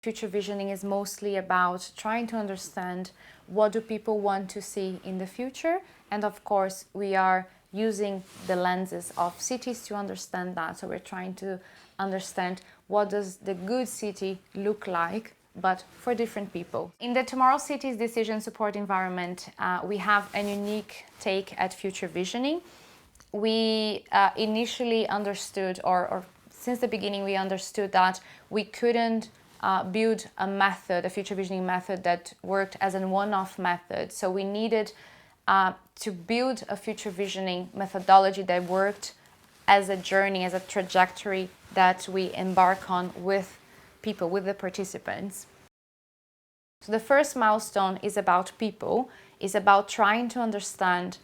Future visioning is mostly about trying to understand what do people want to see in the future, and of course we are using the lenses of cities to understand that. So we're trying to understand what does the good city look like, but for different people. In the Tomorrow Cities decision support environment, we have a unique take at future visioning. We initially understood, or since the beginning we understood that we couldn't build a method, a future visioning method that worked as a one-off method. So we needed to build a future visioning methodology that worked as a journey, as a trajectory that we embark on with people, with the participants. So the first milestone is about people, is about trying to understand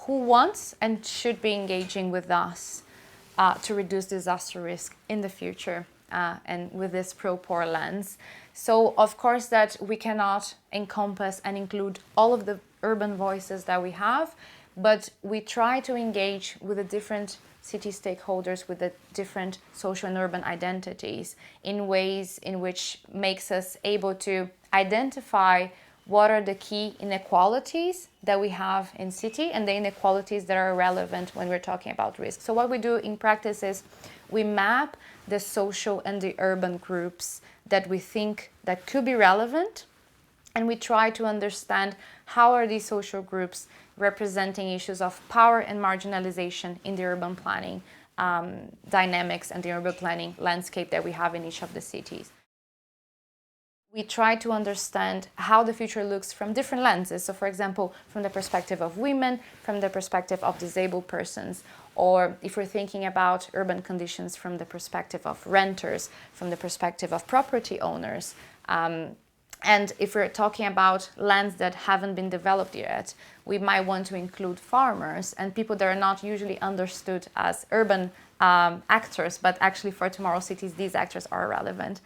who wants and should be engaging with us to reduce disaster risk in the future, and with this pro-poor lens. So of course that we cannot encompass and include all of the urban voices that we have, but we try to engage with the different city stakeholders, with the different social and urban identities in ways in which makes us able to identify what are the key inequalities that we have in city and the inequalities that are relevant when we're talking about risk. So what we do in practice is we map the social and the urban groups that we think that could be relevant, and we try to understand how are these social groups representing issues of power and marginalization in the urban planning dynamics and the urban planning landscape that we have in each of the cities. We try to understand how the future looks from different lenses. So for example, from the perspective of women, from the perspective of disabled persons, or if we're thinking about urban conditions from the perspective of renters, from the perspective of property owners. And if we're talking about lands that haven't been developed yet, we might want to include farmers and people that are not usually understood as urban actors, but actually for Tomorrow Cities, these actors are relevant.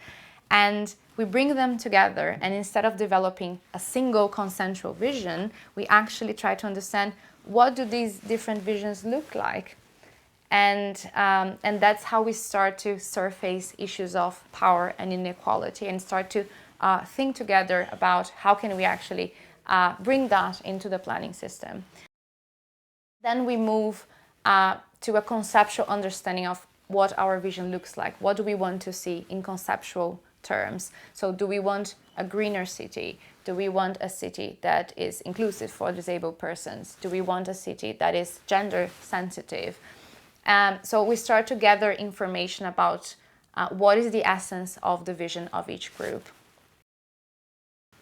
And we bring them together, and instead of developing a single consensual vision, we actually try to understand what do these different visions look like. And that's how we start to surface issues of power and inequality and start to think together about how can we actually bring that into the planning system. Then we move to a conceptual understanding of what our vision looks like. What do we want to see in conceptual terms? So do we want a greener city? Do we want a city that is inclusive for disabled persons? Do we want a city that is gender sensitive? So we start to gather information about what is the essence of the vision of each group.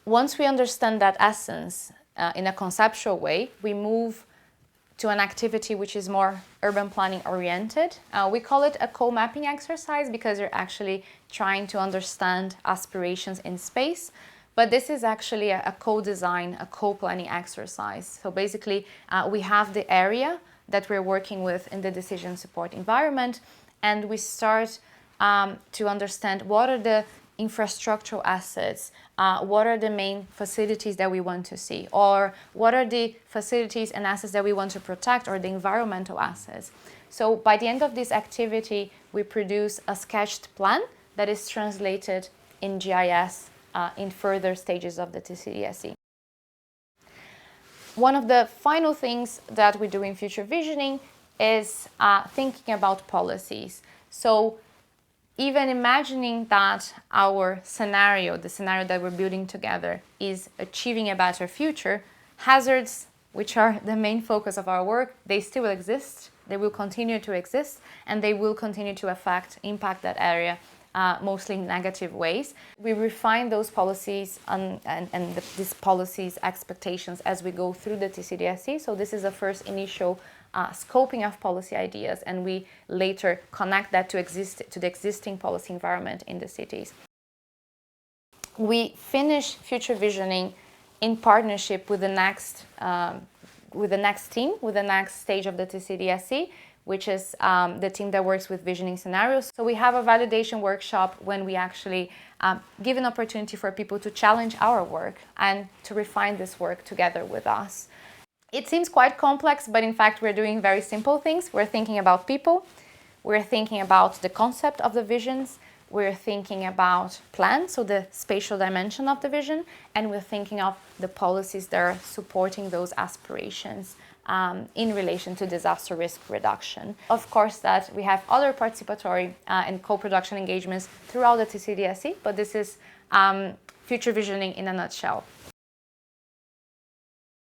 Once we understand that essence in a conceptual way, we move to an activity which is more urban planning oriented. We call it a co-mapping exercise because you're actually trying to understand aspirations in space. But this is actually a co-design, a co-planning exercise. So basically, we have the area that we're working with in the decision support environment, and we start to understand what are the infrastructural assets, what are the main facilities that we want to see, or what are the facilities and assets that we want to protect, or the environmental assets. So by the end of this activity, we produce a sketched plan that is translated in GIS in further stages of the TCDSE. One of the final things that we do in future visioning is thinking about policies. So even imagining that our scenario, the scenario that we're building together, is achieving a better future, hazards, which are the main focus of our work, they still exist, they will continue to exist, and they will continue to impact that area, mostly in negative ways. We refine those policies and these policies expectations as we go through the TCDSE. So this is the first initial scoping of policy ideas, and we later connect that to the existing policy environment in the cities. We finish future visioning in partnership with the next team, with the next stage of the TCDSE, which is the team that works with visioning scenarios. So we have a validation workshop when we actually give an opportunity for people to challenge our work and to refine this work together with us. It seems quite complex, but in fact, we're doing very simple things. We're thinking about people. We're thinking about the concept of the visions. we're thinking about plans, so the spatial dimension of the vision, and we're thinking of the policies that are supporting those aspirations in relation to disaster risk reduction. Of course, that we have other participatory and co-production engagements throughout the TCDSE, but this is future visioning in a nutshell.